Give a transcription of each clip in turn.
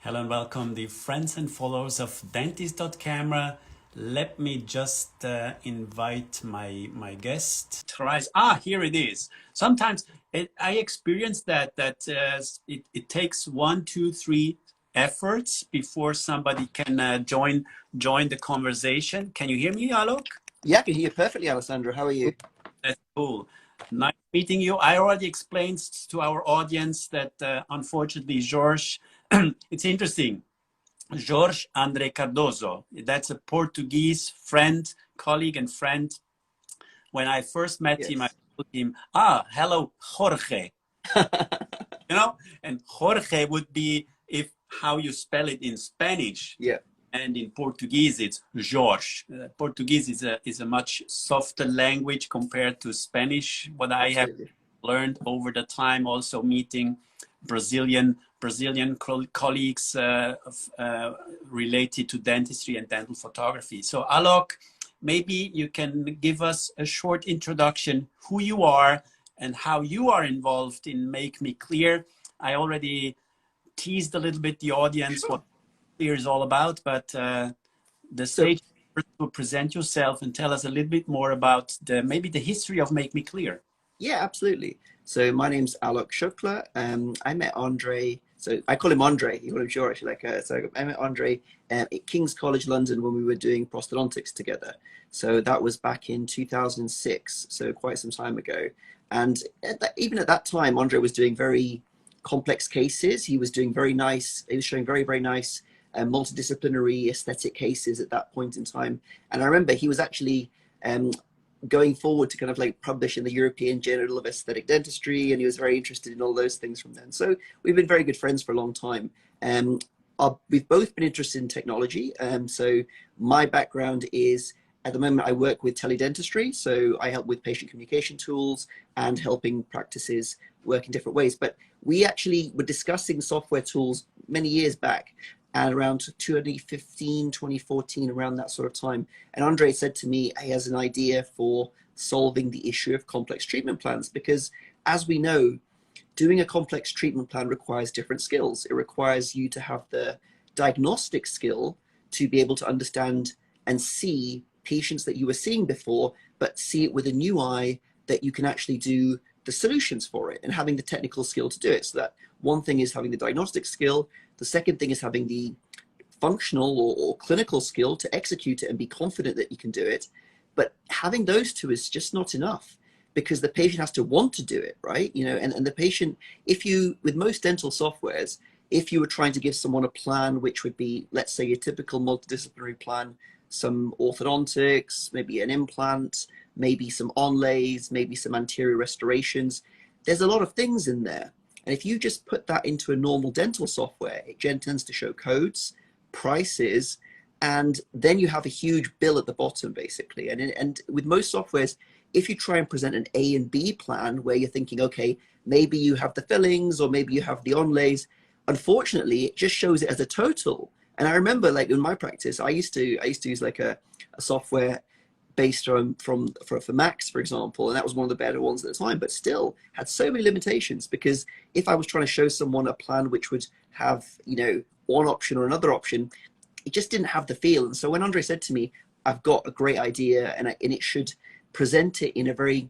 Hello and welcome, the friends and followers of Dentist.camera. Let me just invite my guest. Here it is. Sometimes I experience it takes 1, 2, 3 efforts before somebody can join the conversation. Can you hear me, Aalok? Yeah, I can hear you perfectly, Alessandro. How are you? That's cool. Nice meeting you. I already explained to our audience that unfortunately, George, it's interesting. Jorge André Cardoso. That's a Portuguese friend, colleague and friend. When I first met him, I Yes. told him, hello, Jorge. And Jorge would be if how you spell it in Spanish. Yeah. And in Portuguese, it's Jorge. Portuguese is a much softer language compared to Spanish. What I have Absolutely. learned over the time, also meeting Brazilian colleagues related to dentistry and dental photography. So Alok, maybe you can give us a short introduction, who you are and how you are involved in MakeMeClear. I already teased a little bit the audience what Clear is all about, but the So, stage to present yourself and tell us a little bit more about maybe the history of MakeMeClear. yeah, absolutely. So my name's Aalok Shukla. I met Andre. So I call him Andre. You call him George. So I met Andre at King's College London when we were doing prosthodontics together. So that was back in 2006. So quite some time ago. And even at that time, Andre was doing very complex cases. He was doing very nice. He was showing very, very nice multidisciplinary aesthetic cases at that point in time. And I remember he was actually going forward to kind of like publish in the European Journal of Aesthetic Dentistry, and he was very interested in all those things from then. So we've been very good friends for a long time. We've both been interested in technology. So my background is, at the moment, I work with teledentistry. So I help with patient communication tools and helping practices work in different ways. But we actually were discussing software tools many years back, and around 2015, 2014, around that sort of time. And Andre said to me, he has an idea for solving the issue of complex treatment plans, because as we know, doing a complex treatment plan requires different skills. It requires you to have the diagnostic skill to be able to understand and see patients that you were seeing before, but see it with a new eye that you can actually do the solutions for it, and having the technical skill to do it. So that one thing is having the diagnostic skill. The second thing is having the functional or clinical skill to execute it and be confident that you can do it. But having those two is just not enough, because the patient has to want to do it, right? And the patient, with most dental softwares, if you were trying to give someone a plan, which would be, let's say, a typical multidisciplinary plan, some orthodontics, maybe an implant, maybe some onlays, maybe some anterior restorations, there's a lot of things in there. And if you just put that into a normal dental software, it tends to show codes, prices, and then you have a huge bill at the bottom, basically. And with most softwares, if you try and present an A and B plan where you're thinking, okay, maybe you have the fillings or maybe you have the onlays, unfortunately, it just shows it as a total. And I remember, like, in my practice, I used to use like a software based for Macs, for example, and that was one of the better ones at the time, but still had so many limitations, because if I was trying to show someone a plan which would have, one option or another option, it just didn't have the feel. And so when Andre said to me, I've got a great idea, and it should present it in a very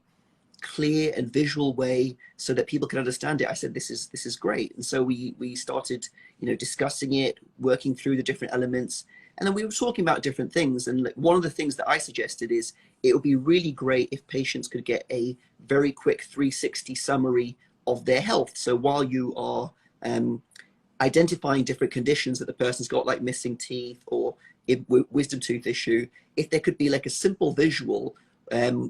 clear and visual way so that people can understand it, I said, this is great. And so we started, discussing it, working through the different elements. And then we were talking about different things. And one of the things that I suggested is it would be really great if patients could get a very quick 360 summary of their health. So while you are identifying different conditions that the person's got, like missing teeth or wisdom tooth issue, if there could be like a simple visual,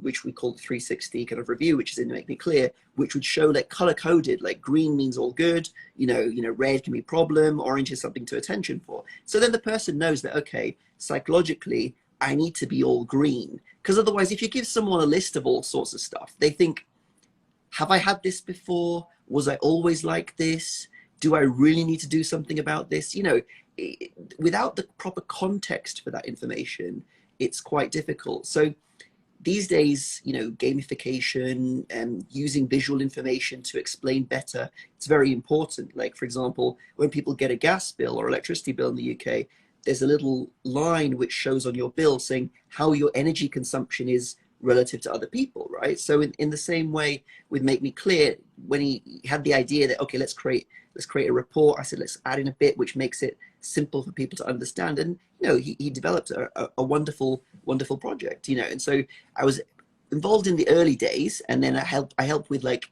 which we call the 360 kind of review, which is in MakeMeClear, which would show like color coded, like green means all good, red can be problem, orange is something to attention for. So then the person knows that, okay, psychologically, I need to be all green. Because otherwise, if you give someone a list of all sorts of stuff, they think, have I had this before? Was I always like this? Do I really need to do something about this? Without the proper context for that information, it's quite difficult. So these days, you know, gamification and using visual information to explain better, it's very important. Like, for example, when people get a gas bill or electricity bill in the UK, there's a little line which shows on your bill saying how your energy consumption is relative to other people, right? So in the same way with Make Me Clear, when he had the idea that, okay, let's create a report, I said, let's add in a bit which makes it simple for people to understand. And, you know, he developed a wonderful, wonderful project, you know. And so I was involved in the early days, and then I helped with like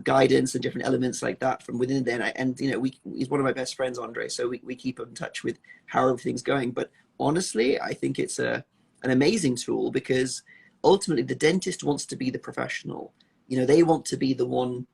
guidance and different elements like that from within there. And you know, he's one of my best friends, Andre, so we keep in touch with how everything's going. But honestly, I think it's an amazing tool, because ultimately the dentist wants to be the professional. You know, they want to be the one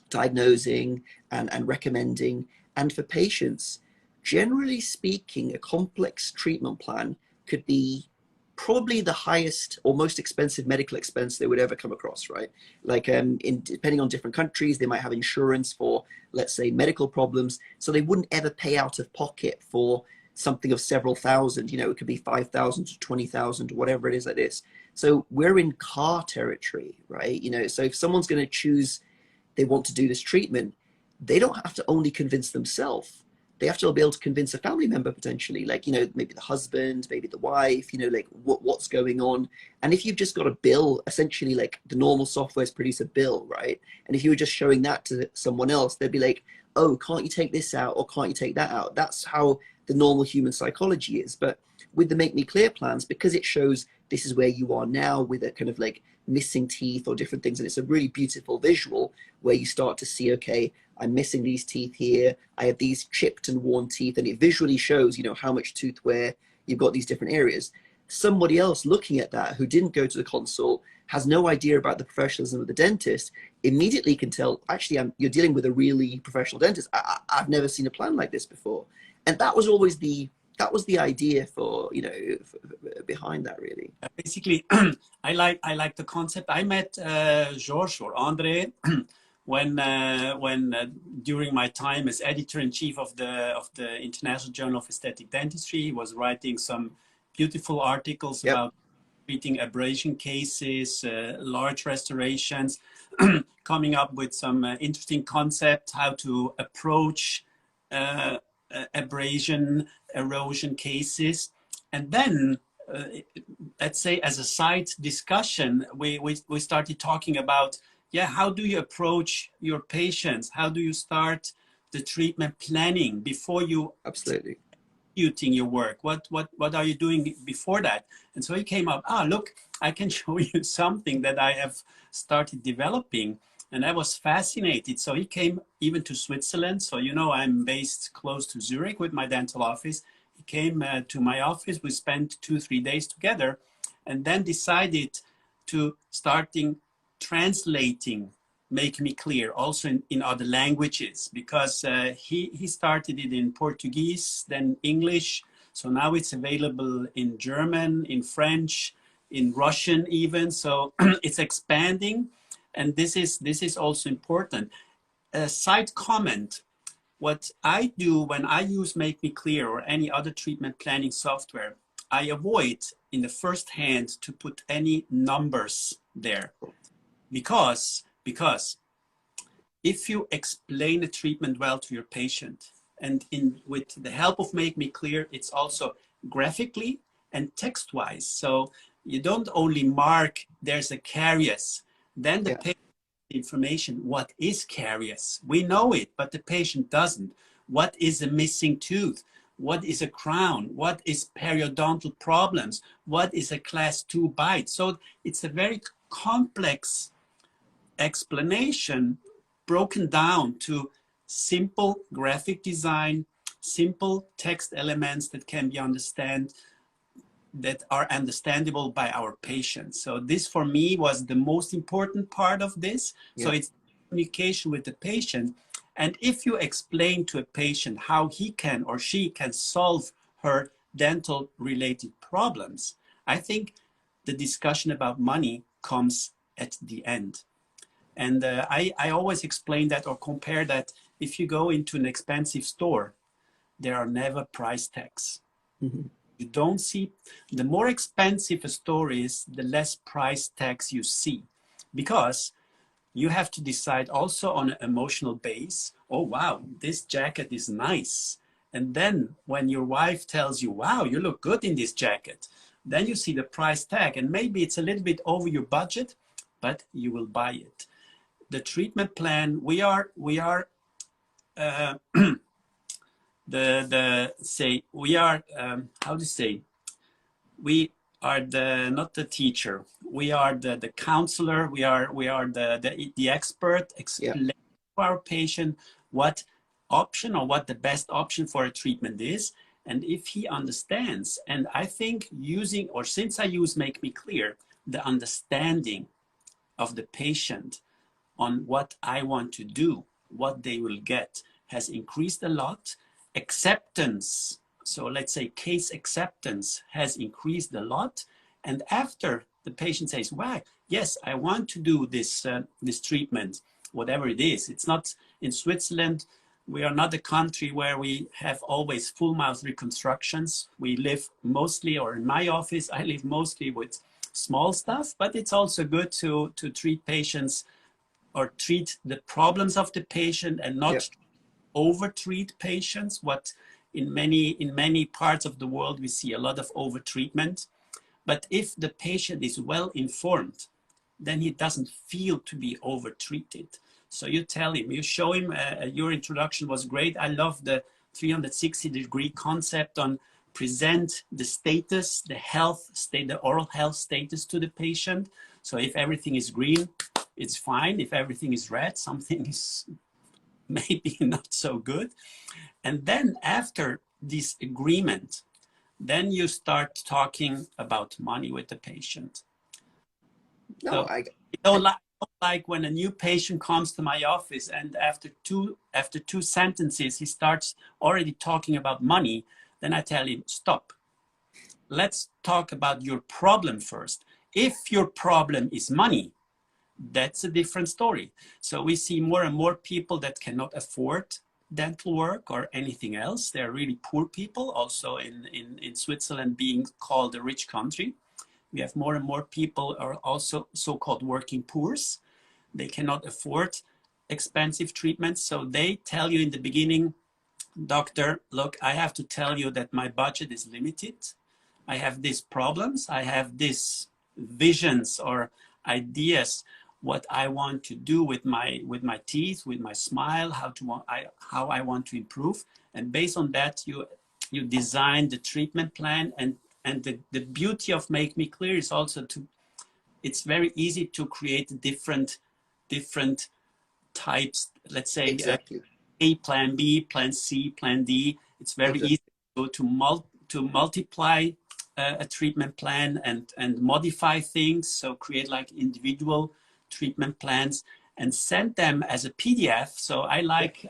diagnosing and recommending. And for patients, generally speaking, a complex treatment plan could be probably the highest or most expensive medical expense they would ever come across, right? Like depending on different countries, they might have insurance for, let's say, medical problems. So they wouldn't ever pay out of pocket for something of several thousand. You know, it could be 5,000 to 20,000 or whatever it is like this. So we're in car territory, right? You know, so if someone's going to choose, they want to do this treatment, they don't have to only convince themselves. They have to be able to convince a family member potentially, like, you know, maybe the husband, maybe the wife, you know, like what's going on. And if you've just got a bill, essentially like the normal softwares produce a bill, right? And if you were just showing that to someone else, they'd be like, oh, can't you take this out or can't you take that out? That's how the normal human psychology is. But with the Make Me Clear plans, because it shows this is where you are now with a kind of like missing teeth or different things, and it's a really beautiful visual where you start to see, okay, I'm missing these teeth here, I have these chipped and worn teeth, and it visually shows, you know, how much tooth wear, you've got these different areas. Somebody else looking at that who didn't go to the consult, has no idea about the professionalism of the dentist, immediately can tell, actually, you're dealing with a really professional dentist. I've never seen a plan like this before. And that was always the idea for, you know, behind that, really. Basically, I like the concept. I met Georges or Andre when during my time as editor-in-chief of the International Journal of Aesthetic Dentistry. He was writing some beautiful articles Yep. about treating abrasion cases, large restorations, coming up with some interesting concepts how to approach abrasion, erosion cases. And then let's say as a side discussion, we started talking about, yeah, how do you approach your patients? How do you start the treatment planning before you Absolutely executing your work? What are you doing before that? And so he came up, look, I can show you something that I have started developing. And I was fascinated. So he came even to Switzerland. So, you know, I'm based close to Zurich with my dental office. He came to my office. We spent 2-3 days together, and then decided to starting translating Make Me Clear also in other languages, because he started it in Portuguese, then English. So now it's available in German, in French, in Russian even. So it's expanding. And this is also important. A side comment, what I do when I use Make Me Clear or any other treatment planning software, I avoid in the first hand to put any numbers there. Because if you explain a treatment well to your patient, and with the help of Make Me Clear, it's also graphically and text-wise. So you don't only mark there's a caries, then the patient information, what is caries? We know it, but the patient doesn't. What is a missing tooth? What is a crown? What is periodontal problems? What is a class 2 bite? So it's a very complex explanation broken down to simple graphic design, simple text elements that can be that are understandable by our patients. So this for me was the most important part of this. Yeah. So it's communication with the patient. And if you explain to a patient how he can or she can solve her dental related problems, I think the discussion about money comes at the end. And I always explain that or compare that if you go into an expensive store, there are never price tags. Mm-hmm. You don't see, the more expensive a store is, the less price tags you see, because you have to decide also on an emotional base. Oh, wow, this jacket is nice. And then when your wife tells you, wow, you look good in this jacket, then you see the price tag, and maybe it's a little bit over your budget, but you will buy it. The treatment plan, we are we are how to say, we are the, not the teacher, we are the counselor, we are the expert, explain to our patient what option or what the best option for a treatment is. And if he understands, and I think using, or since I use MakeMeClear, the understanding of the patient on what I want to do, what they will get, has increased a lot. Acceptance, so let's say case acceptance, has increased a lot. And after the patient says, wow, yes, I want to do this, this treatment, whatever it is. It's not in Switzerland. We are not a country where we have always full mouth reconstructions. We live mostly, or in my office, I live mostly with small stuff, but it's also good to treat patients or treat the problems of the patient and not over-treat patients. What in many parts of the world, we see a lot of over-treatment. But if the patient is well informed, then he doesn't feel to be over-treated. So you tell him, you show him, your introduction was great. I love the 360-degree concept on present the status, the health state, the oral health status to the patient. So if everything is green, it's fine. If everything is red, something is maybe not so good. And then after this agreement, then you start talking about money with the patient. No, so I don't like when a new patient comes to my office and after two sentences, he starts already talking about money. Then I tell him, stop. Let's talk about your problem first. If your problem is money, that's a different story. So we see more and more people that cannot afford dental work or anything else. They're really poor people, also in Switzerland being called a rich country. We have more and more people are also so-called working poors. They cannot afford expensive treatments. So they tell you in the beginning, doctor, look, I have to tell you that my budget is limited. I have these problems. I have these visions or ideas, what I want to do with my teeth, with my smile, how I want to improve. And based on that, you design the treatment plan. And the beauty of MakeMeClear is also it's very easy to create different types, let's say, exactly. A, plan B, plan C, plan D. It's very easy to multiply a treatment plan and modify things. So create like individual treatment plans and send them as a PDF. So I like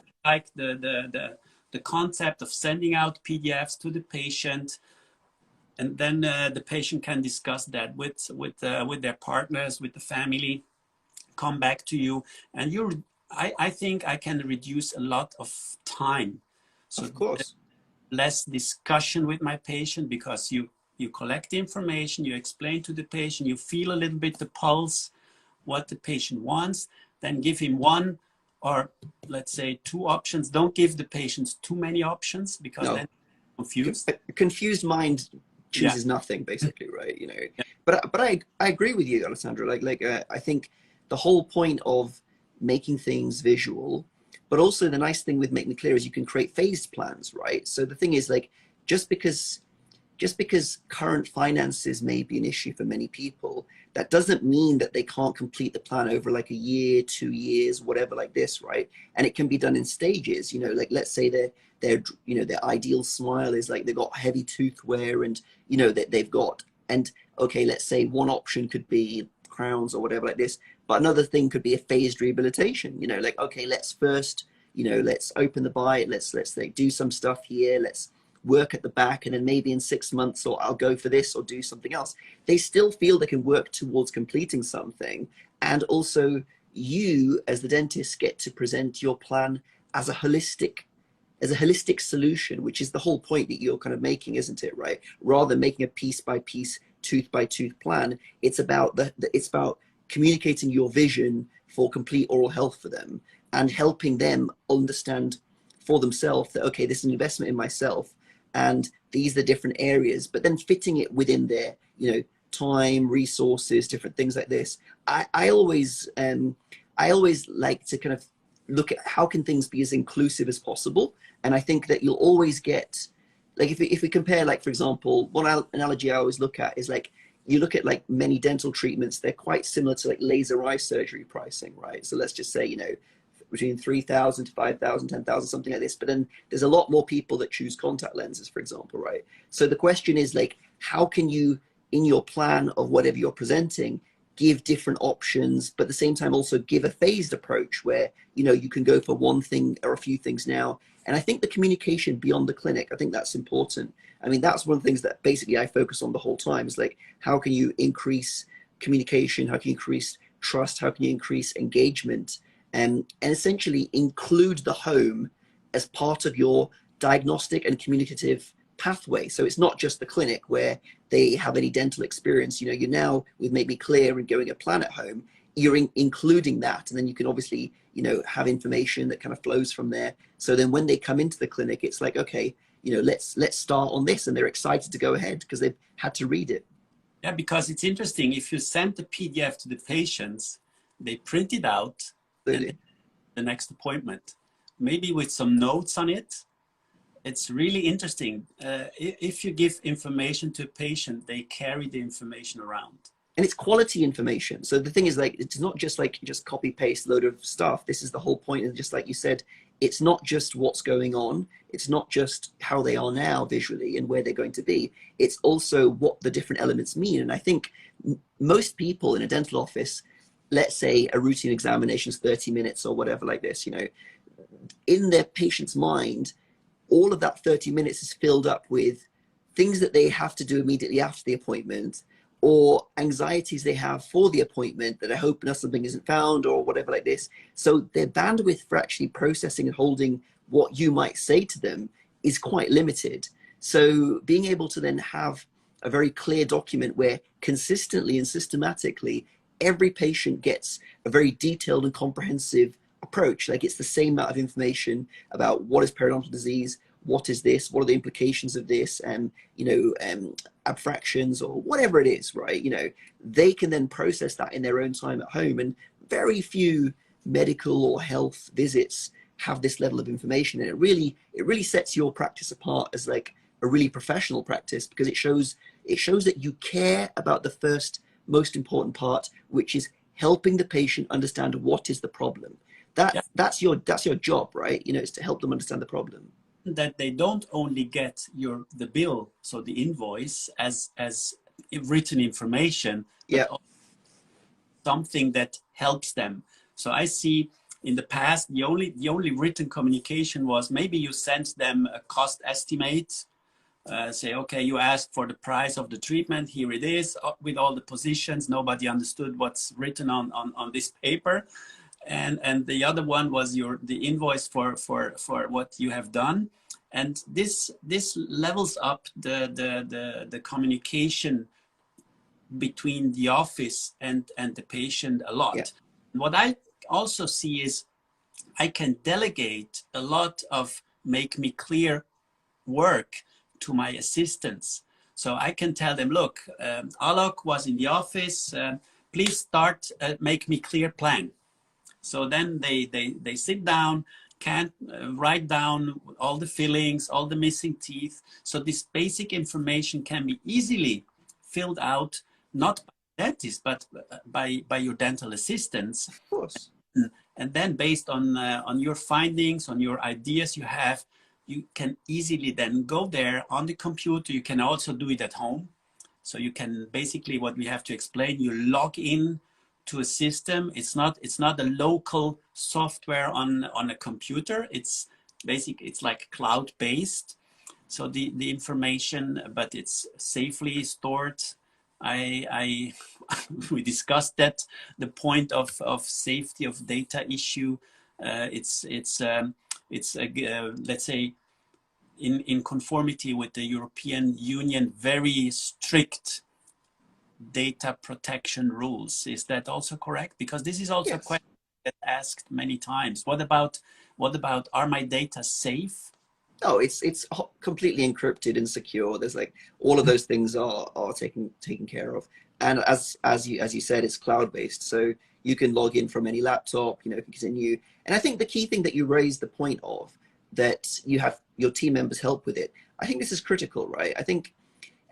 the concept of sending out PDFs to the patient, and then the patient can discuss that with their partners, with the family, come back to you, and I think I can reduce a lot of time. So of course, less discussion with my patient, because you collect the information, you explain to the patient, you feel a little bit the pulse, what the patient wants, then give him one or let's say two options. Don't give the patients too many options, because then confused. A confused mind chooses nothing, basically, right? You know, but I agree with you, Alessandro. I think the whole point of making things visual, but also the nice thing with MakeMeClear is you can create phased plans, right? So the thing is, like, just because current finances may be an issue for many people, that doesn't mean that they can't complete the plan over like a year, 2 years, whatever, like this, right? And it can be done in stages. You know, like, let's say their ideal smile is like they've got heavy tooth wear, and you know that they've got, and okay, let's say one option could be crowns or whatever like this, but another thing could be a phased rehabilitation. You know, like, okay, let's first, you know, let's open the bite, let's like do some stuff here, let's work at the back, and then maybe in 6 months, or I'll go for this or do something else. They still feel they can work towards completing something. And also you as the dentist get to present your plan as a holistic as a holistic solution, which is the whole point that you're kind of making, isn't it? Right? Rather than making a piece by piece, tooth by tooth plan, it's about it's about communicating your vision for complete oral health for them and helping them understand for themselves that, okay, this is an investment in myself and these are the different areas, but then fitting it within their, you know, time, resources, different things like this. I always like to kind of look at how can things be as inclusive as possible. And I think that you'll always get, like, if we compare, like, for example, one analogy I always look at is like, you look at like many dental treatments, they're quite similar to like laser eye surgery pricing, right? So let's just say, you know, between 3,000 to 5,000, 10,000, something like this. But then there's a lot more people that choose contact lenses, for example, right? So the question is like, how can you, in your plan of whatever you're presenting, give different options, but at the same time also give a phased approach where, you know, you can go for one thing or a few things now. And I think the communication beyond the clinic, I think that's important. I mean, that's one of the things that basically I focus on the whole time is like, how can you increase communication? How can you increase trust? How can you increase engagement? And essentially include the home as part of your diagnostic and communicative pathway. So it's not just the clinic where they have any dental experience. You know, you're now with MakeMeClear and going a plan at home, you're including that. And then you can obviously, you know, have information that kind of flows from there. So then when they come into the clinic, it's like, okay, you know, let's start on this. And they're excited to go ahead because they've had to read it. Yeah, because it's interesting. If you send the PDF to the patients, they print it out and the next appointment, maybe with some notes on it. It's really interesting. If you give information to a patient, they carry the information around. And it's quality information. So the thing is, like, it's not just like just copy paste load of stuff. This is the whole point. And just like you said, it's not just what's going on. It's not just how they are now visually and where they're going to be. It's also what the different elements mean. And I think most people in a dental office, let's say a routine examination is 30 minutes or whatever like this, you know, in their patient's mind, all of that 30 minutes is filled up with things that they have to do immediately after the appointment, or anxieties they have for the appointment that I hope something isn't found or whatever like this. So their bandwidth for actually processing and holding what you might say to them is quite limited. So being able to then have a very clear document where consistently and systematically every patient gets a very detailed and comprehensive approach. Like, it's the same amount of information about what is periodontal disease, what is this, what are the implications of this, and abfractions or whatever it is, right? You know, they can then process that in their own time at home. And very few medical or health visits have this level of information. And it really sets your practice apart as like a really professional practice, because it shows that you care about the first most important part, which is helping the patient understand what is the problem. That's your job, right? You know, it's to help them understand the problem. That they don't only get the bill, so the invoice as written information, but also something that helps them. So I see in the past the only written communication was maybe you sent them a cost estimate. Say, okay, you asked for the price of the treatment, here it is, with all the positions. Nobody understood what's written on this paper. And the other one was the invoice for what you have done. And this levels up the communication between the office and the patient a lot. Yeah. What I also see is I can delegate a lot of MakeMeClear work to my assistants. So I can tell them, look, Aalok was in the office, please start a MakeMeClear plan. So then they sit down, can write down all the fillings, all the missing teeth. So this basic information can be easily filled out, not by the dentist, but by your dental assistants. Of course. And then based on your findings, on your ideas you have, you can easily then go there on the computer. You can also do it at home. So you can basically, what we have to explain, you log in to a system. It's not a local software on a computer. It's like cloud-based. So the information, but it's safely stored. We discussed that, the point of safety of data issue. it's let's say in conformity with the European Union very strict data protection rules. Is that also correct? Because this is also a question that asked many times. What about are my data safe? Oh, it's completely encrypted and secure. There's like all of those things are taken care of. And as you said, it's cloud based, so you can log in from any laptop. You know, continue. And I think the key thing that you raised the point of, that you have your team members help with it. I think this is critical, right? I think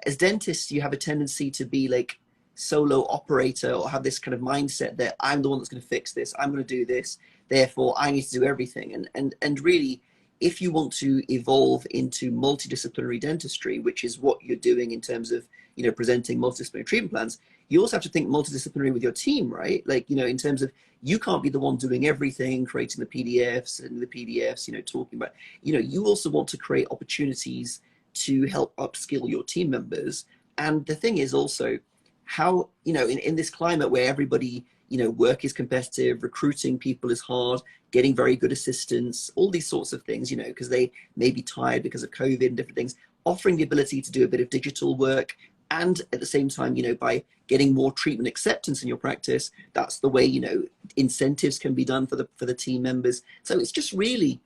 as dentists, you have a tendency to be like solo operator, or have this kind of mindset that I'm the one that's going to fix this. I'm going to do this. Therefore, I need to do everything. And really, if you want to evolve into multidisciplinary dentistry, which is what you're doing in terms of, you know, presenting multidisciplinary treatment plans, you also have to think multidisciplinary with your team, right? Like, you know, in terms of, you can't be the one doing everything, creating the PDFs, you know, talking about, you know, you also want to create opportunities to help upskill your team members. And the thing is also how, you know, in this climate where everybody, you know, work is competitive, recruiting people is hard, getting very good assistants, all these sorts of things, you know, because they may be tired because of COVID and different things, offering the ability to do a bit of digital work. And at the same time, you know, by getting more treatment acceptance in your practice, that's the way, you know, incentives can be done for the team members. So it's really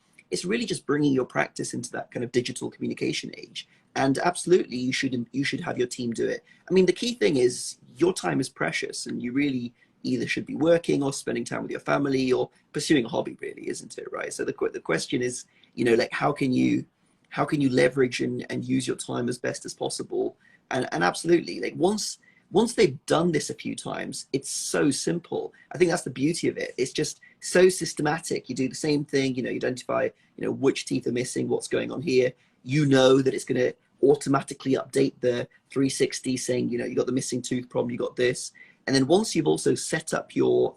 just bringing your practice into that kind of digital communication age. And absolutely, you should have your team do it. I mean, the key thing is your time is precious, and you really either should be working or spending time with your family or pursuing a hobby, really, isn't it? Right. So the question is, you know, like, how can you leverage and use your time as best as possible? And absolutely, like once they've done this a few times, it's so simple. I think that's the beauty of it. It's just so systematic. You do the same thing, you know, you identify, you know, which teeth are missing, what's going on here. You know that it's going to automatically update the 360 saying, you know, you got the missing tooth problem, you got this. And then once you've also set up your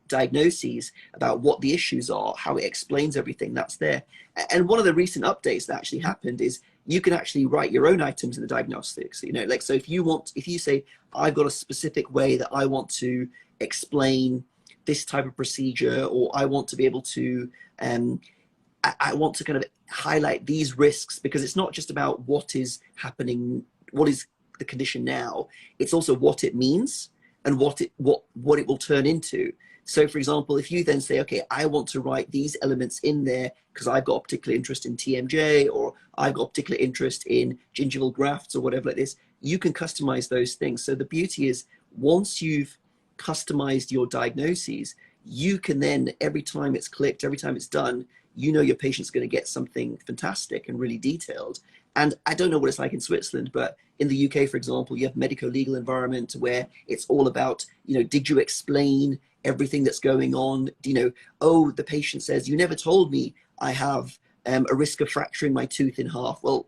diagnoses about what the issues are, how it explains everything, that's there. And one of the recent updates that actually happened is you can actually write your own items in the diagnostics, you know, like, so if you say, I've got a specific way that I want to explain this type of procedure, or I want to be able to, I want to kind of highlight these risks, because it's not just about what is happening, what is the condition now, it's also what it means and what it will turn into. So for example, if you then say, okay, I want to write these elements in there because I've got a particular interest in TMJ, or I've got a particular interest in gingival grafts or whatever like this, you can customize those things. So the beauty is, once you've customized your diagnoses, you can then, every time it's clicked, every time it's done, you know your patient's going to get something fantastic and really detailed. And I don't know what it's like in Switzerland, but in the UK, for example, you have medico-legal environment where it's all about, you know, did you explain everything that's going on? You know, oh, the patient says, you never told me I have a risk of fracturing my tooth in half. Well,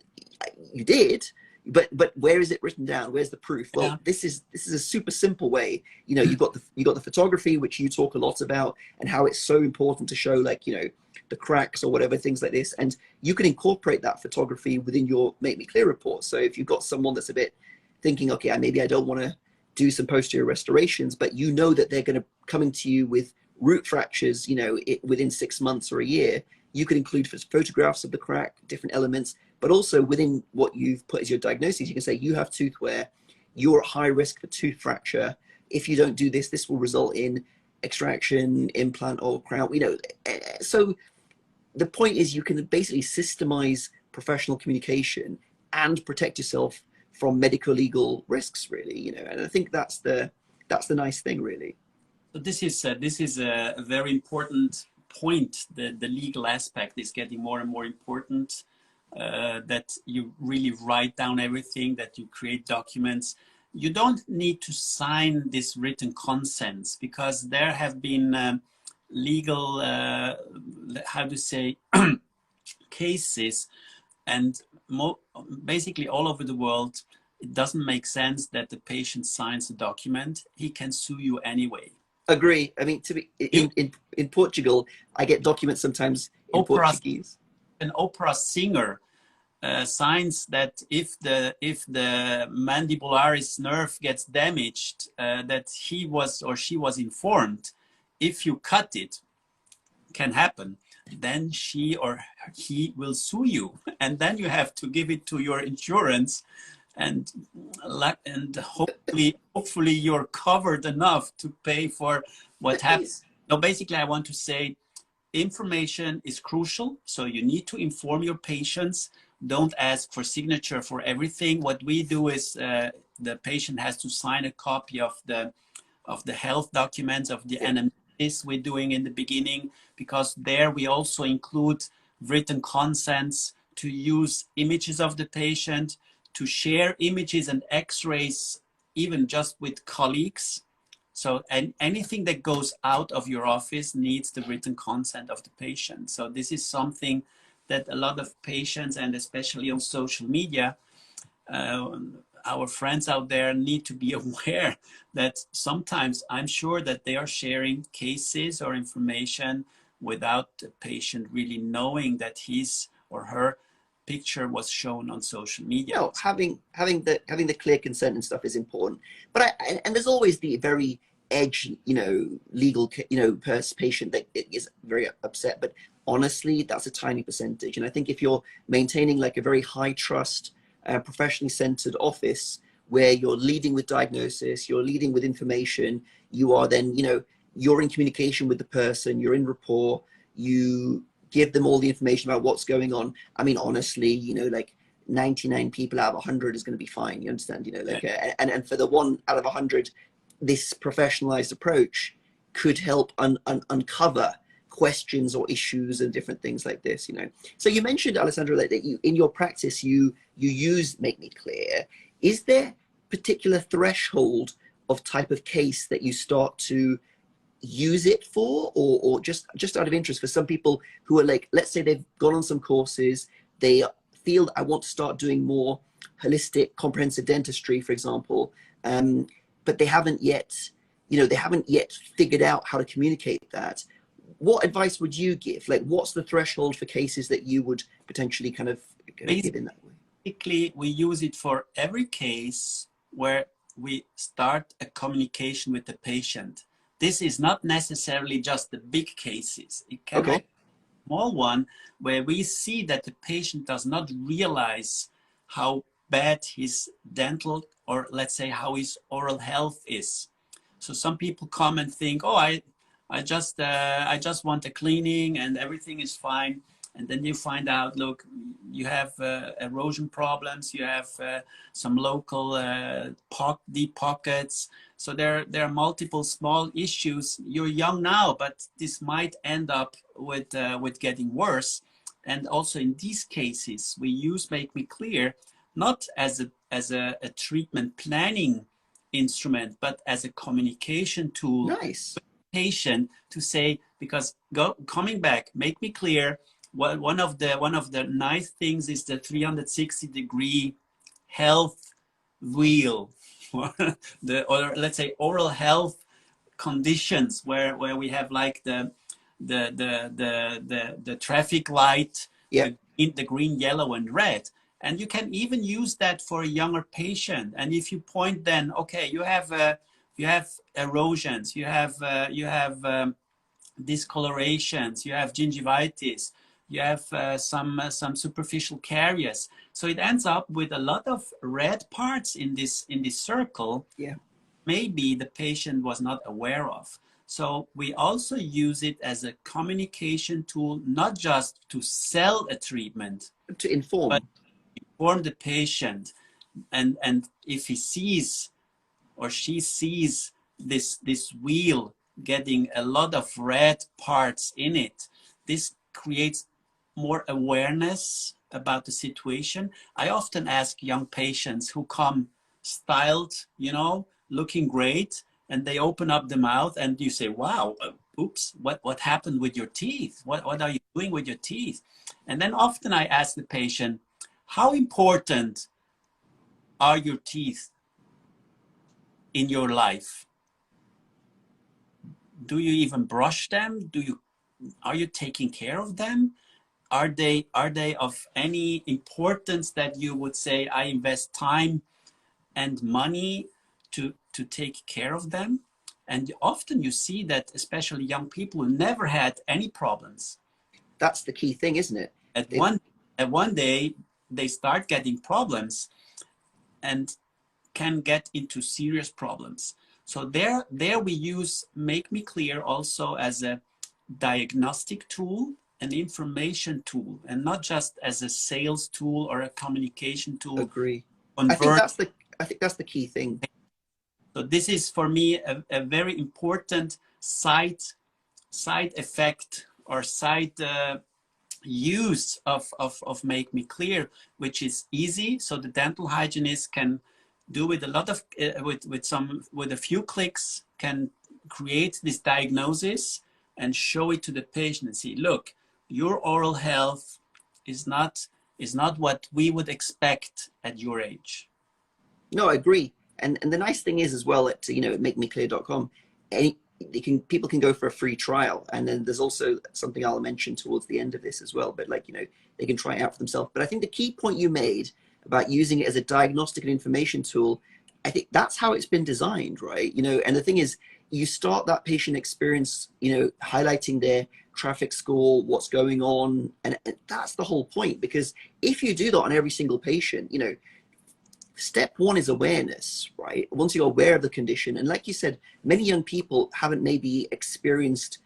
you did, but where is it written down? Where's the proof? Well, this is a super simple way. You know, you've got the photography, which you talk a lot about, and how it's so important to show, like, you know, the cracks or whatever, things like this. And you can incorporate that photography within your MakeMeClear report. So if you've got someone that's a bit thinking, okay, maybe I don't want to do some posterior restorations, but you know that they're going to coming to you with root fractures, you know, within 6 months or a year, you could include photographs of the crack, different elements, but also within what you've put as your diagnosis, you can say you have tooth wear, you're at high risk for tooth fracture. If you don't do this, this will result in extraction, implant, or crown, you know. So the point is, you can basically systemize professional communication and protect yourself from medical legal risks, really, you know. And I think that's the nice thing, really. So this is a very important point. The legal aspect is getting more and more important. That you really write down everything, that you create documents. You don't need to sign this written consents, because there have been legal, how to say, cases, and basically all over the world, it doesn't make sense that the patient signs a document. He can sue you anyway. Agree. I mean, to be in Portugal, I get documents sometimes in Portuguese. An opera singer signs that if the mandibularis nerve gets damaged, that he was or she was informed. If you cut it, can happen. then she or he will sue you, and then you have to give it to your insurance, and hopefully you're covered enough to pay for what happens. So basically, I want to say information is crucial. So you need to inform your patients. Don't ask for signature for everything. What we do is the patient has to sign a copy of the health documents, of the anamnesis we're doing in the beginning, because there we also include written consents to use images of the patient, to share images and x-rays, even just with colleagues. So anything that goes out of your office needs the written consent of the patient. So this is something that a lot of patients, and especially on social media, our friends out there need to be aware that sometimes I'm sure that they are sharing cases or information without the patient really knowing that his or her picture was shown on social media. No, having the clear consent and stuff is important, but and there's always the very edge, legal, patient that is very upset. But honestly, that's a tiny percentage. And I think if you're maintaining like a very high trust, professionally centered office where you're leading with diagnosis, you're leading with information, you are then, you're in communication with the person, you're in rapport, you give them all the information about what's going on. I mean, honestly, like 99 people out of 100 is going to be fine. You understand? And for the one out of 100, this professionalized approach could help uncover questions or issues and different things like this. So you mentioned, Alessandro, that you in your practice you use MakeMeClear. Is there particular threshold of type of case that you start to use it for, or just out of interest, for some people who are like, let's say they've gone on some courses, they feel I want to start doing more holistic comprehensive dentistry, for example, but they haven't yet figured out how to communicate that. What advice would you give? Like, what's the threshold for cases that you would potentially kind of give in that way? Basically, we use it for every case where we start a communication with the patient. This is not necessarily just the big cases. It can be a small one where we see that the patient does not realize how bad his dental, or let's say how his oral health is. So some people come and think, oh, I just want a cleaning and everything is fine. And then you find out, look, you have erosion problems, you have some local deep pockets. So there are multiple small issues. You're young now, but this might end up with getting worse. And also in these cases, we use MakeMeClear not as a treatment planning instrument, but as a communication tool. Nice. With the patient to say, because coming back, MakeMeClear. Well, one of the nice things is the 360-degree health wheel, or let's say oral health conditions, where we have like the traffic light, the green, yellow, and red, and you can even use that for a younger patient. And if you point, then okay, you have erosions, you have discolorations, you have gingivitis, you have some superficial caries. So it ends up with a lot of red parts in this circle. Yeah. Maybe the patient was not aware of. So we also use it as a communication tool, not just to sell a treatment, to inform, but inform the patient. And if he sees or she sees this wheel getting a lot of red parts in it, this creates more awareness about the situation. I often ask young patients who come styled, looking great, and they open up the mouth and you say, wow, oops, what happened with your teeth? What are you doing with your teeth? And then often I ask the patient, how important are your teeth in your life? Do you even brush them? Are you taking care of them? Are they of any importance that you would say, I invest time and money to take care of them? And often you see that, especially young people who never had any problems, That's the key thing, isn't it? At one day, they start getting problems and can get into serious problems. So there we use MakeMeClear also as a diagnostic tool, an information tool, and not just as a sales tool or a communication tool. Agree. Convert. I think that's the key thing. So this is for me a very important side effect or side use of MakeMeClear, which is easy. So the dental hygienist can do with a lot of with a few clicks, can create this diagnosis and show it to the patient and see, look, your oral health is not what we would expect at your age. No, I agree. And the nice thing is as well at, you know, at MakeMeClear.com, people can go for a free trial. And then there's also something I'll mention towards the end of this as well, but like, you know, they can try it out for themselves. But I think the key point you made about using it as a diagnostic and information tool, I think that's how it's been designed, right? You know, and the thing is, you start that patient experience, you know, highlighting their traffic score, what's going on. And that's the whole point, because if you do that on every single patient, you know, step one is awareness, right? Once you're aware of the condition, and like you said, many young people haven't maybe experienced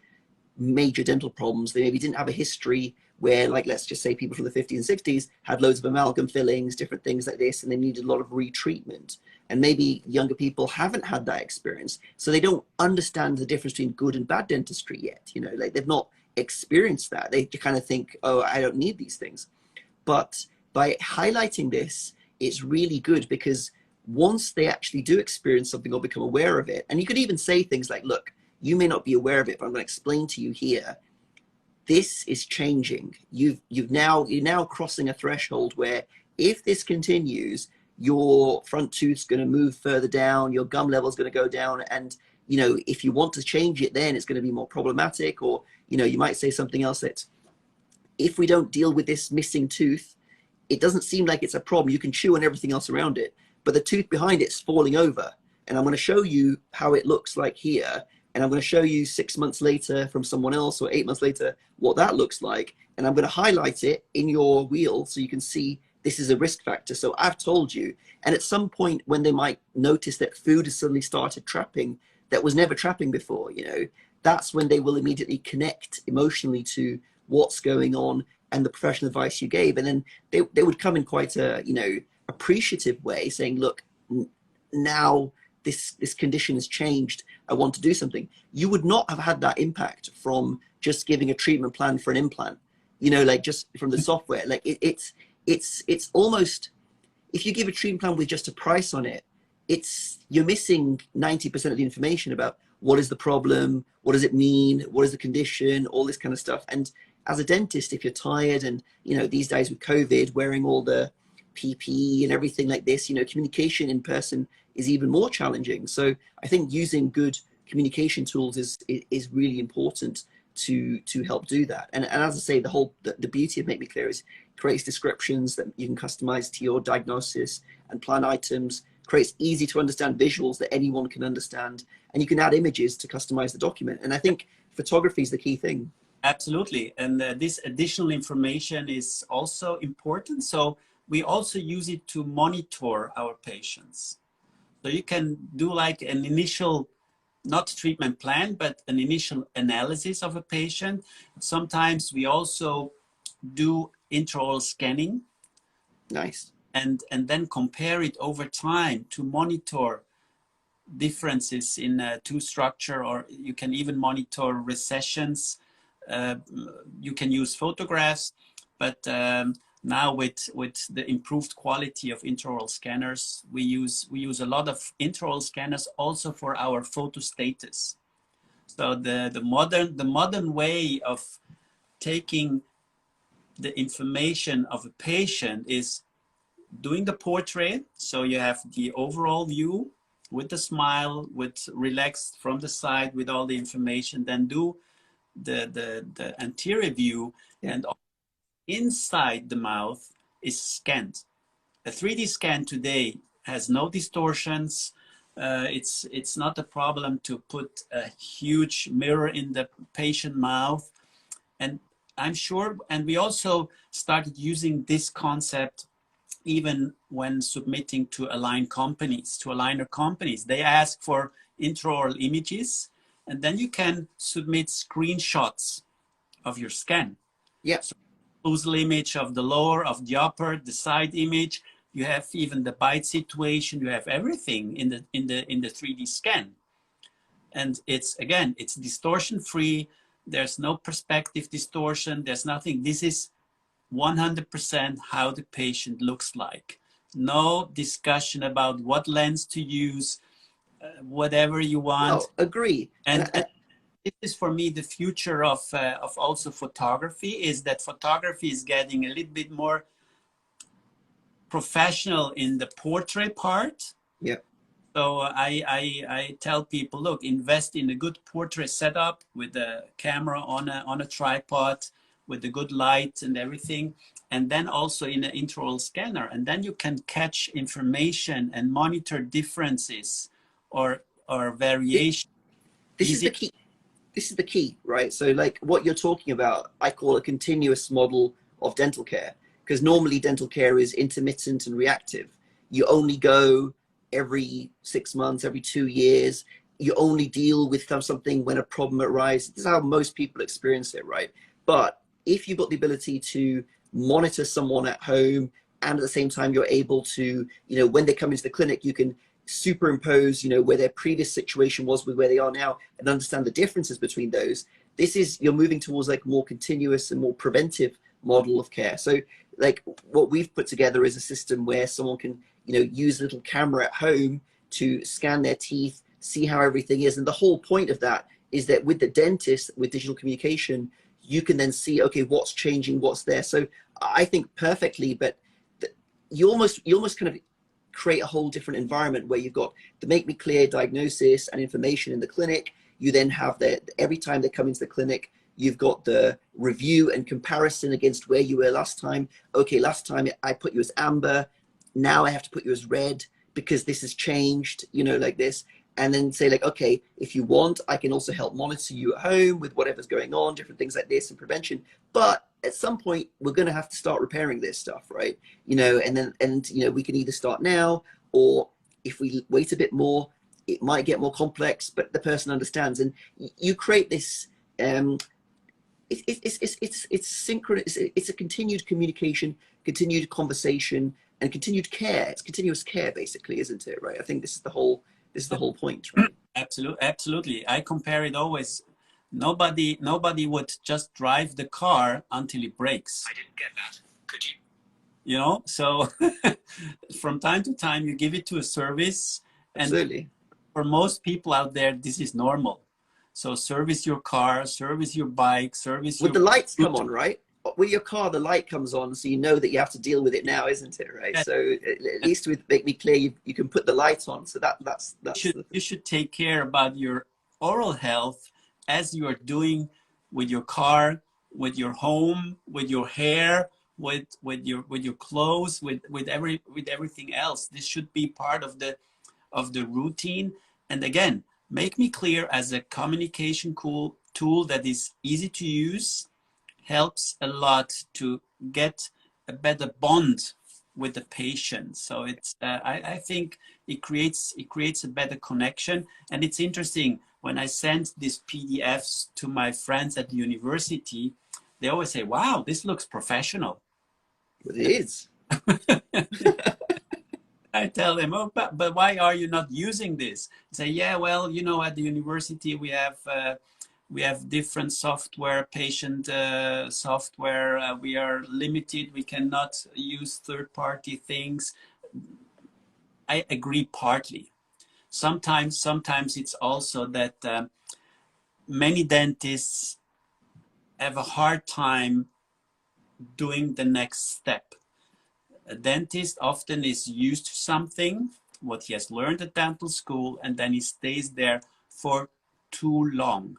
major dental problems. They maybe didn't have a history where, like, let's just say people from the 50s and 60s had loads of amalgam fillings, different things like this, and they needed a lot of retreatment. And maybe younger people haven't had that experience, so they don't understand the difference between good and bad dentistry yet. You know, like they've not experienced that. They kind of think, oh, I don't need these things. But by highlighting this, it's really good, because once they actually do experience something or become aware of it, and you could even say things like, look, you may not be aware of it, but I'm going to explain to you here, this is changing. You're now crossing a threshold where if this continues, your front tooth's going to move further down, your gum level is going to go down, and you know, if you want to change it, then it's going to be more problematic. Or you know, you might say something else that, if we don't deal with this missing tooth, it doesn't seem like it's a problem. You can chew on everything else around it, but the tooth behind it's falling over. And I'm going to show you how it looks like here. And I'm going to show you 6 months later from someone else, or 8 months later, what that looks like. And I'm going to highlight it in your wheel so you can see this is a risk factor. So I've told you. And at some point when they might notice that food has suddenly started trapping that was never trapping before, you know, that's when they will immediately connect emotionally to what's going on and the professional advice you gave. And then they would come in quite a, you know, appreciative way, saying, look, now this condition has changed. I want to do something. You would not have had that impact from just giving a treatment plan for an implant, you know, like just from the software. Like it's almost, if you give a treatment plan with just a price on it, you're missing 90% of the information about what is the problem, what does it mean, what is the condition, all this kind of stuff. And as a dentist, if you're tired, and you know, these days with COVID, wearing all the PPE and everything like this, you know, communication in person is even more challenging. So I think using good communication tools is really important to help do that. And as I say, the beauty of MakeMeClear is it creates descriptions that you can customize to your diagnosis and plan items, creates easy to understand visuals that anyone can understand, and you can add images to customize the document. And I think photography is the key thing. Absolutely. And this additional information is also important. So we also use it to monitor our patients. So you can do like an initial, not treatment plan, but an initial analysis of a patient. Sometimes we also do intraoral scanning. Nice. And then compare it over time to monitor differences in tooth structure, or you can even monitor recessions. You can use photographs, but now with the improved quality of intraoral scanners, we use a lot of intraoral scanners also for our photo status. So the modern way of taking the information of a patient is doing the portrait. So you have the overall view with the smile, with relaxed from the side with all the information, then do the anterior view, and inside the mouth is scanned. A 3D scan today has no distortions. It's not a problem to put a huge mirror in the patient mouth. And I'm sure, and we also started using this concept even when submitting to aligner companies. They ask for intraoral images, and then you can submit screenshots of your scan. Yeah. So closal image of the lower, of the upper, the side image. You have even the bite situation. You have everything in the 3D scan. And it's, again, it's distortion free. There's no perspective distortion. There's nothing. This is 100% how the patient looks like. No discussion about what lens to use, whatever you want. No, agree. And this is for me the future of also photography, is that photography is getting a little bit more professional in the portrait part. Yeah. So I tell people, look, invest in a good portrait setup with a camera on a tripod, with a good light and everything, and then also in an intraoral scanner, and then you can catch information and monitor differences or variation. This is the key. This is the key, right? So like what you're talking about, I call a continuous model of dental care, because normally dental care is intermittent and reactive. You only go every 6 months, every 2 years. You only deal with something when a problem arises. This is how most people experience it, right? But if you've got the ability to monitor someone at home, and at the same time you're able to, you know, when they come into the clinic, you can superimpose, you know, where their previous situation was with where they are now, and understand the differences between those. This is, you're moving towards like more continuous and more preventive model of care. So like what we've put together is a system where someone can, you know, use a little camera at home to scan their teeth, see how everything is. And the whole point of that is that with the dentist, with digital communication, you can then see, okay, what's changing, what's there. So I think perfectly, but you almost kind of create a whole different environment where you've got the MakeMeClear diagnosis and information in the clinic. You then have every time they come into the clinic, you've got the review and comparison against where you were last time. Okay, last time I put you as amber, now I have to put you as red because this has changed, you know, like this. And then say like, okay, if you want, I can also help monitor you at home with whatever's going on, different things like this and prevention. But at some point, we're going to have to start repairing this stuff, right? You know, and you know, we can either start now, or if we wait a bit more, it might get more complex, but the person understands. And you create this, it's synchronous, it's a continued communication, continued conversation, and continued care. It's continuous care, basically, isn't it, right? I think this is the whole point, right? Absolutely. I compare it always. Nobody would just drive the car until it breaks. I didn't get that. Could you? You know, so from time to time you give it to a service, and Absolutely. For most people out there, this is normal. So service your car, service your bike, service with your the lights come on, right? With your car, the light comes on, so you know that you have to deal with it now, isn't it? Right. So at least with MakeMeClear, you can put the light on. So that's you should take care about your oral health as you are doing with your car, with your home, with your hair, with your clothes, with everything else. This should be part of the routine. And again, MakeMeClear as a communication tool that is easy to use helps a lot to get a better bond with the patient. So it's I think it creates a better connection. And it's interesting, when I send these PDFs to my friends at the university, they always say, wow, this looks professional. It is. I tell them, oh, but why are you not using this? They say, yeah, well, you know, at the university we have different software, patient software. We are limited. We cannot use third-party things. I agree partly. Sometimes it's also that many dentists have a hard time doing the next step. A dentist often is used to something, what he has learned at dental school, and then he stays there for too long.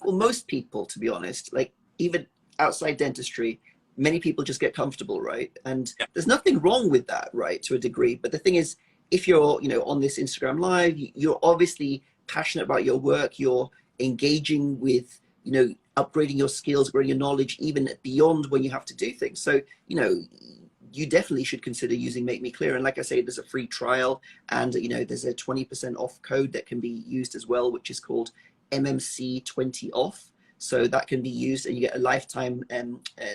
Well, most people, to be honest, like even outside dentistry, many people just get comfortable, right? And Yeah. there's nothing wrong with that, right, to a degree. But the thing is, if you're, you know, on this Instagram Live, you're obviously passionate about your work. You're engaging with, you know, upgrading your skills, upgrading your knowledge, even beyond when you have to do things. So, you know, you definitely should consider using MakeMeClear. And like I say, there's a free trial, and you know, there's a 20% off code that can be used as well, which is called MMC20 off. So that can be used, and you get a lifetime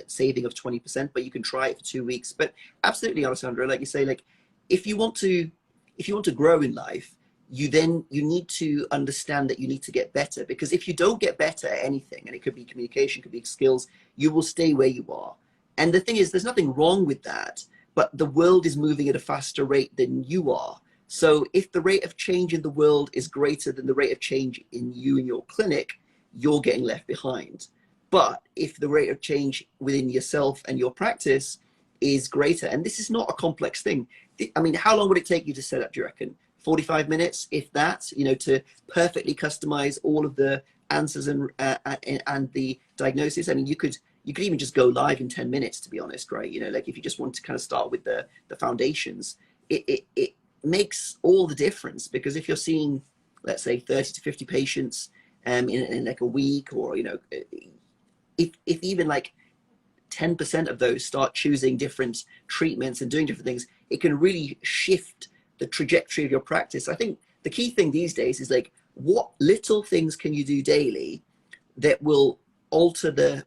saving of 20%, but you can try it for 2 weeks. But absolutely, Alessandro, like you say, like if you want to grow in life, you need to understand that you need to get better, because if you don't get better at anything, and it could be communication, could be skills, you will stay where you are. And the thing is, there's nothing wrong with that, but the world is moving at a faster rate than you are. So if the rate of change in the world is greater than the rate of change in you and your clinic, you're getting left behind. But if the rate of change within yourself and your practice is greater, and this is not a complex thing. I mean, how long would it take you to set up, do you reckon? 45 minutes, if that, you know, to perfectly customize all of the answers and the diagnosis. I mean, you could even just go live in 10 minutes, to be honest, right? You know, like if you just want to kind of start with the foundations, it makes all the difference, because if you're seeing, let's say, 30 to 50 patients in like a week, or, you know, if even like 10% of those start choosing different treatments and doing different things, it can really shift the trajectory of your practice. I think the key thing these days is like, what little things can you do daily that will alter the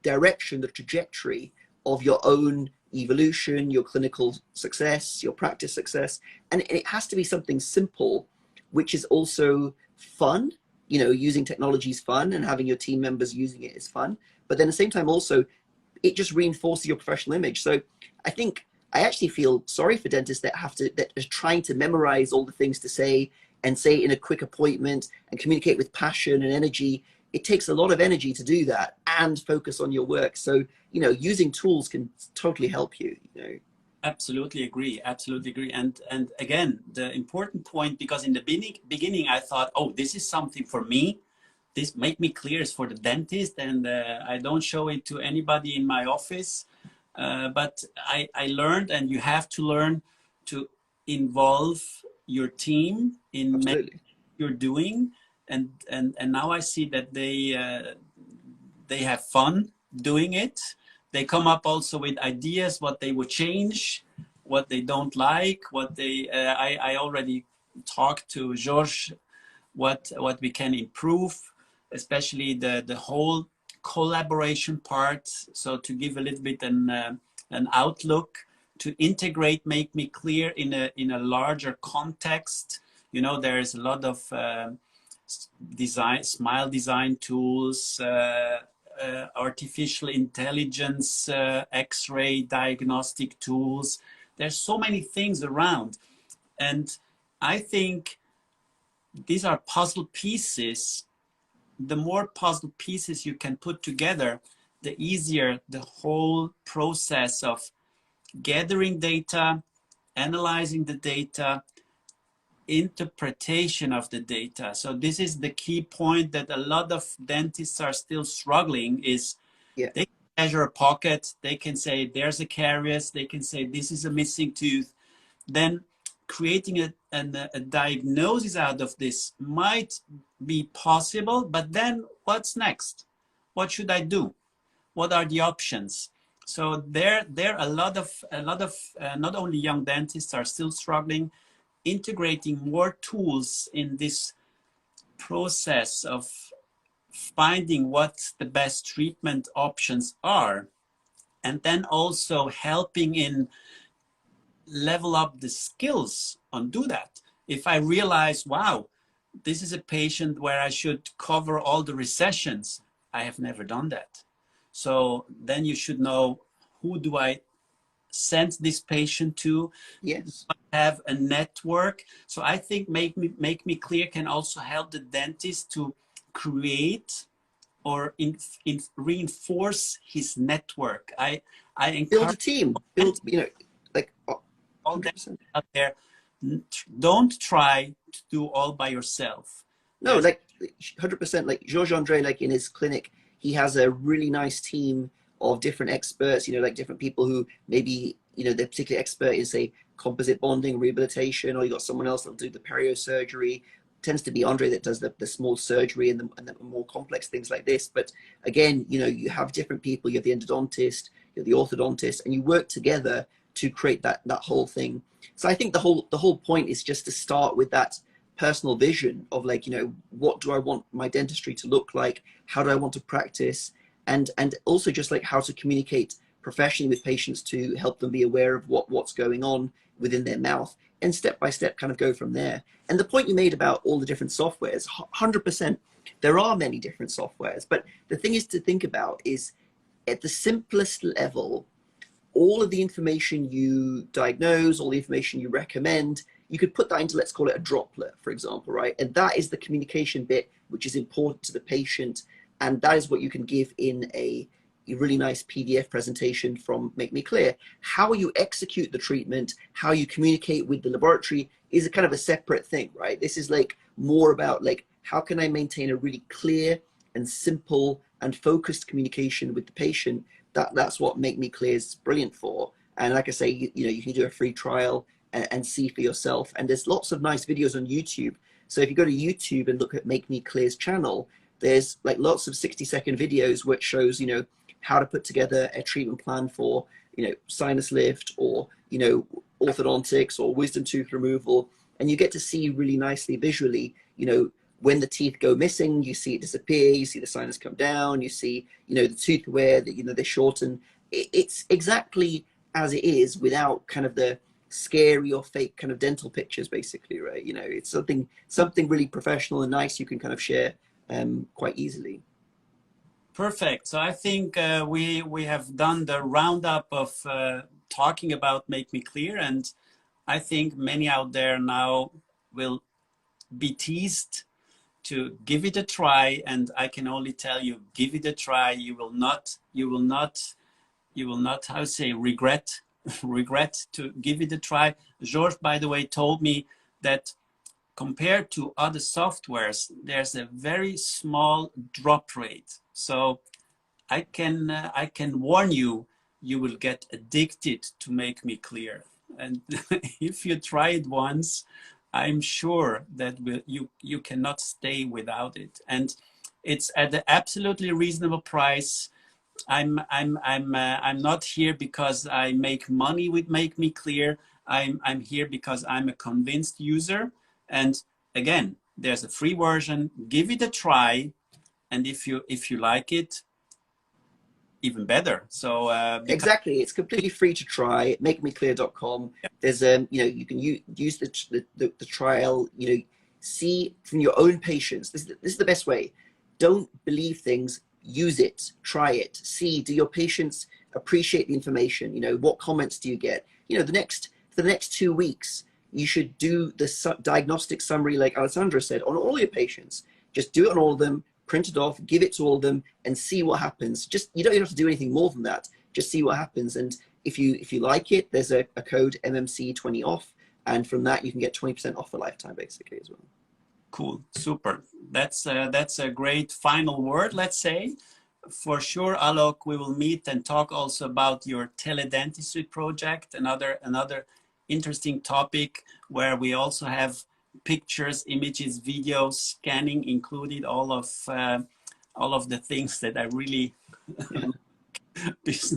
direction, the trajectory of your own evolution, your clinical success, your practice success. And it has to be something simple, which is also fun. You know, using technology is fun, and having your team members using it is fun. But then at the same time, also, it just reinforces your professional image. So I think I actually feel sorry for dentists that are trying to memorize all the things to say, and say in a quick appointment, and communicate with passion and energy. It takes a lot of energy to do that and focus on your work. So, you know, using tools can totally help you, you know. Absolutely agree. Absolutely agree. And again, the important point, because in the beginning I thought, oh, this is something for me. This MakeMeClear is for the dentist, and I don't show it to anybody in my office. But I learned, and you have to learn to involve your team in what you're doing. And now I see that they have fun doing it. They come up also with ideas, what they would change, what they don't like, what they, I already talked to George, what we can improve, especially the whole collaboration part. So to give a little bit an outlook, to integrate MakeMeClear in a larger context. You know, there is a lot of smile design tools, artificial intelligence, X-ray diagnostic tools. There's so many things around. And I think these are puzzle pieces. The more puzzle pieces you can put together, the easier the whole process of gathering data, analyzing the data, interpretation of the data. So this is the key point that a lot of dentists are still struggling is, they can measure a pocket, they can say there's a caries, they can say this is a missing tooth. Then creating a diagnosis out of this might be possible, but then what's next? What should I do? What are the options? So there a lot of not only young dentists are still struggling, integrating more tools in this process of finding what the best treatment options are, and then also helping in level up the skills on do that. If I realize, wow, this is a patient where I should cover all the recessions, I have never done that. So then you should know, who do I send this patient to? Yes. Have a network. So I think MakeMeClear can also help the dentist to create or reinforce his network. I encourage Build a team. Build, you know, like all dentists out there, don't try to do all by yourself. No, like 100%. Like Georges Andre, like in his clinic, he has a really nice team of different experts, you know, like different people who maybe, you know, they're particularly expert in, say, composite bonding, rehabilitation, or you got someone else that'll do the perio surgery. tends to be Andre that does the small surgery and the more complex things like this. But again, you know, you have different people. You have the endodontist, you have the orthodontist, and you work together to create that whole thing. So I think the whole point is just to start with that personal vision of, like, you know, what do I want my dentistry to look like? How do I want to practice? And also just like how to communicate professionally with patients to help them be aware of what's going on within their mouth, and step by step kind of go from there. And the point you made about all the different softwares, 100%, there are many different softwares, but the thing is to think about is, at the simplest level, all of the information you diagnose, all the information you recommend, you could put that into, let's call it a droplet, for example, right? And that is the communication bit, which is important to the patient. And that is what you can give in a really nice PDF presentation from MakeMeClear. How you execute the treatment, how you communicate with the laboratory is a kind of a separate thing, right? This is like more about like, how can I maintain a really clear and simple and focused communication with the patient? That's what MakeMeClear is brilliant for. And like I say, you know, you can do a free trial and see for yourself. And there's lots of nice videos on YouTube. So if you go to YouTube and look at MakeMeClear's channel, there's like lots of 60-second videos which shows, you know, how to put together a treatment plan for, you know, sinus lift, or, you know, orthodontics or wisdom tooth removal. And you get to see really nicely visually, you know, when the teeth go missing, you see it disappear, you see the sinus come down, you see, you know, the tooth wear, that, you know, they shorten. It's exactly as it is, without kind of the scary or fake kind of dental pictures, basically, right? You know, it's something really professional and nice you can kind of share quite easily. Perfect. So I think we have done the roundup of talking about MakeMeClear, and I think many out there now will be teased to give it a try. And I can only tell you, give it a try. You will not, how to say, regret to give it a try. George, by the way, told me that compared to other softwares, there's a very small drop rate. So I can warn you, you will get addicted to MakeMeClear. And if you try it once, I'm sure that you cannot stay without it. And it's at an absolutely reasonable price. I'm not here because I make money with MakeMeClear. I'm here because I'm a convinced user. And again, there's a free version. Give it a try, and if you like it, even better. So exactly, it's completely free to try. MakeMeClear.com. There's you know, you can use the trial. You know, see from your own patients. This is the best way. Don't believe things. Use it. Try it. See. Do your patients appreciate the information? You know, what comments do you get? You know, for the next 2 weeks, you should do the diagnostic summary, like Alessandro said, on all your patients. Just do it on all of them. Print it off, give it to all of them, and see what happens. Just, you don't even have to do anything more than that. Just see what happens. And if you like it, there's a code MMC20 off, and from that you can get 20% off for lifetime, basically, as well. Cool, super. That's a great final word, let's say. For sure, Aalok, we will meet and talk also about your teledentistry project, another interesting topic where we also have pictures, images, videos, scanning included, all of the things that I really,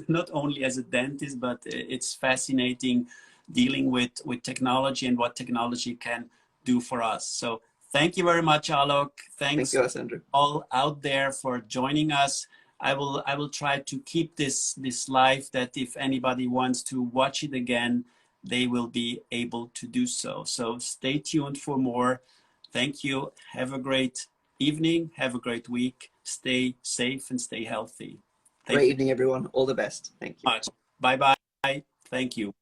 not only as a dentist, but it's fascinating dealing with technology and what technology can do for us. So thank you very much, Aalok. Thanks, you, Alessandro, all out there for joining us. I will try to keep this live, that if anybody wants to watch it again, they will be able to do so. So stay tuned for more. Thank you. Have a great evening. Have a great week. Stay safe and stay healthy. Great evening, everyone. All the best. Thank you. Bye-bye. Thank you.